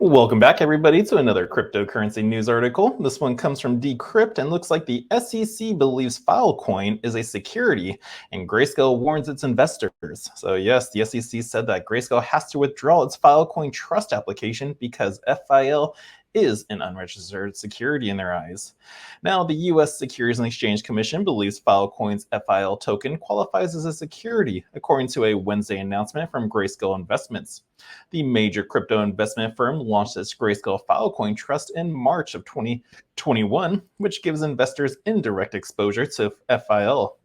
Welcome back, everybody, to another cryptocurrency news article. This one comes from Decrypt and looks like the SEC believes Filecoin is a security, and Grayscale warns its investors. So yes, the SEC said that Grayscale has to withdraw its Filecoin trust application because FIL is an unregistered security in their eyes. Now, the U.S. Securities and Exchange Commission believes Filecoin's FIL token qualifies as a security, according to a Wednesday announcement from Grayscale Investments. The major crypto investment firm launched its Grayscale Filecoin Trust in March of 2021, which gives investors indirect exposure to FIL.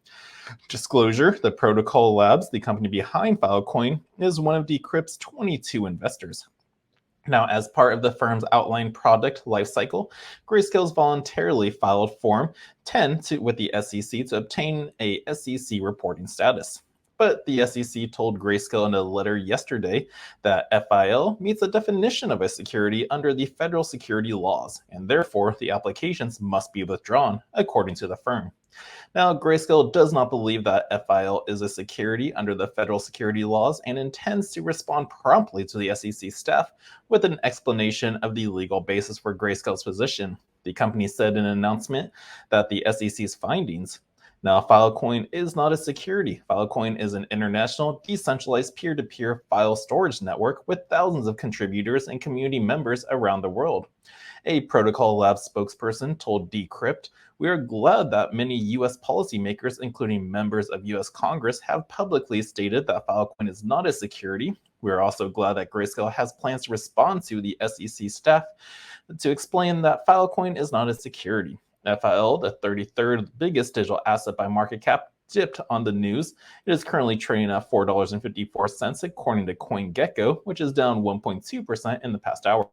Disclosure, the Protocol Labs, the company behind Filecoin, is one of Decrypt's 22 investors. Now, as part of the firm's outlined product lifecycle, Grayscale's voluntarily filed Form 10 with the SEC to obtain a SEC reporting status. But the SEC told Grayscale in a letter yesterday that FIL meets the definition of a security under the federal security laws, and therefore the applications must be withdrawn, according to the firm. Now, Grayscale does not believe that FIL is a security under the federal security laws and intends to respond promptly to the SEC staff with an explanation of the legal basis for Grayscale's position. The company said in an announcement that the SEC's findings. Now, Filecoin is not a security. Filecoin is an international, decentralized peer-to-peer file storage network with thousands of contributors and community members around the world. A Protocol Labs spokesperson told Decrypt, "We are glad that many U.S. policymakers, including members of U.S. Congress, have publicly stated that Filecoin is not a security. We are also glad that Grayscale has plans to respond to the SEC staff to explain that Filecoin is not a security." FIL, the 33rd biggest digital asset by market cap, dipped on the news. It is currently trading at $4.54, according to CoinGecko, which is down 1.2% in the past hour.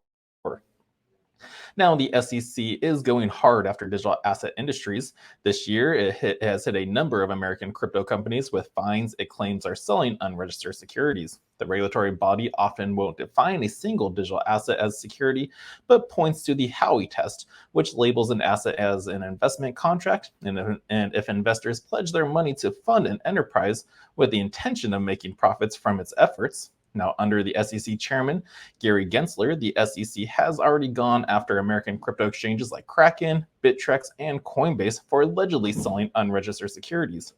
Now, the SEC is going hard after digital asset industries. This year, it has hit a number of American crypto companies with fines it claims are selling unregistered securities. The regulatory body often won't define a single digital asset as security, but points to the Howey test, which labels an asset as an investment contract, and if investors pledge their money to fund an enterprise with the intention of making profits from its efforts. Now, under the SEC chairman, Gary Gensler, the SEC has already gone after American crypto exchanges like Kraken, Bittrex, and Coinbase for allegedly selling unregistered securities.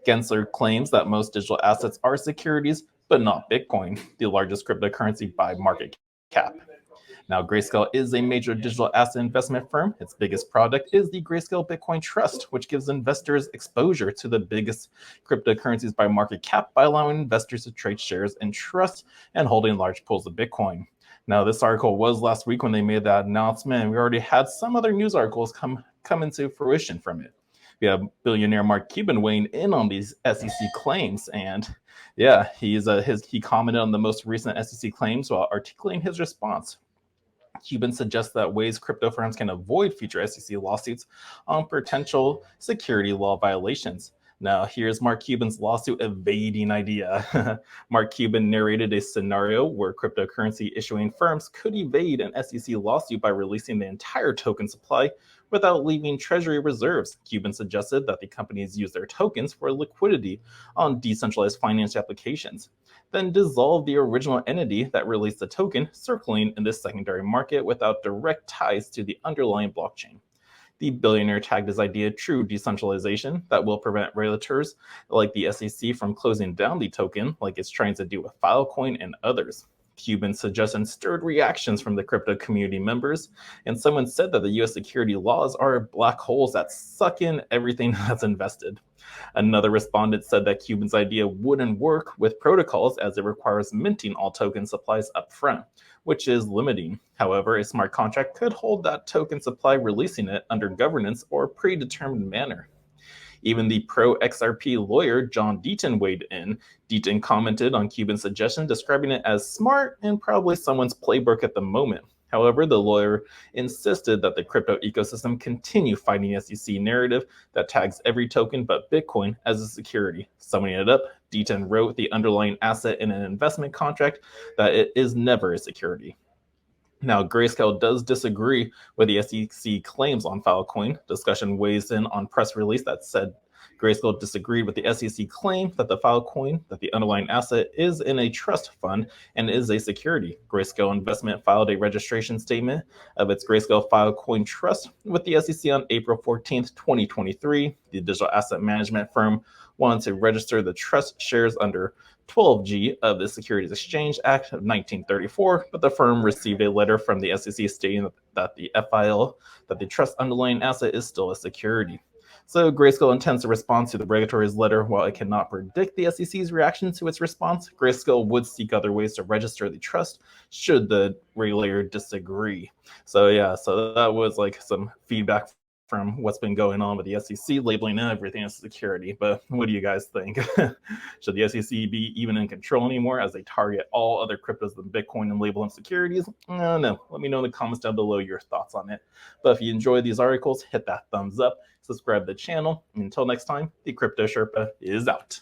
Gensler claims that most digital assets are securities, but not Bitcoin, the largest cryptocurrency by market cap. Now, Grayscale is a major digital asset investment firm. Its biggest product is the Grayscale Bitcoin Trust, which gives investors exposure to the biggest cryptocurrencies by market cap by allowing investors to trade shares in trust and holding large pools of Bitcoin. Now, this article was last week when they made that announcement, and we already had some other news articles come into fruition from it. We have billionaire Mark Cuban weighing in on these SEC claims, and yeah, he commented on the most recent SEC claims while articulating his response. Cuban suggests that ways crypto firms can avoid future SEC lawsuits on potential security law violations. Now, here's Mark Cuban's lawsuit evading idea. Mark Cuban narrated a scenario where cryptocurrency issuing firms could evade an SEC lawsuit by releasing the entire token supply without leaving treasury reserves. Cuban suggested that the companies use their tokens for liquidity on decentralized finance applications, then dissolve the original entity that released the token, circling in this secondary market without direct ties to the underlying blockchain. The billionaire tagged his idea true decentralization that will prevent regulators like the SEC from closing down the token like it's trying to do with Filecoin and others. Cuban's suggestion stirred reactions from the crypto community members, and someone said that the US security laws are black holes that suck in everything that's invested. Another respondent said that Cuban's idea wouldn't work with protocols as it requires minting all token supplies up front, which is limiting. However, a smart contract could hold that token supply, releasing it under governance or predetermined manner. Even the pro-XRP lawyer John Deaton weighed in. Deaton commented on Cuban's suggestion, describing it as smart and probably someone's playbook at the moment. However, the lawyer insisted that the crypto ecosystem continue fighting the SEC narrative that tags every token but Bitcoin as a security. Summing it up, Deaton wrote the underlying asset in an investment contract that it is never a security. Now, Grayscale does disagree with the SEC claims on Filecoin. Discussion weighs in on press release that said Grayscale disagreed with the SEC claim that the Filecoin, that the underlying asset, is in a trust fund and is a security. Grayscale Investment filed a registration statement of its Grayscale Filecoin Trust with the SEC on April 14th, 2023. The digital asset management firm wanted to register the trust shares under 12G of the Securities Exchange Act of 1934, but the firm received a letter from the SEC stating that the FIL, that the trust underlying asset, is still a security. So Grayscale intends to respond to the regulatory's letter. While it cannot predict the SEC's reaction to its response, Grayscale would seek other ways to register the trust should the regulator disagree. So yeah, so that was like some feedback from what's been going on with the SEC labeling everything as security. But what do you guys think? Should the SEC be even in control anymore as they target all other cryptos than Bitcoin and label them securities? No. Let me know in the comments down below your thoughts on it. But if you enjoy these articles, hit that thumbs up, subscribe to the channel, and until next time, the Crypto Sherpa is out.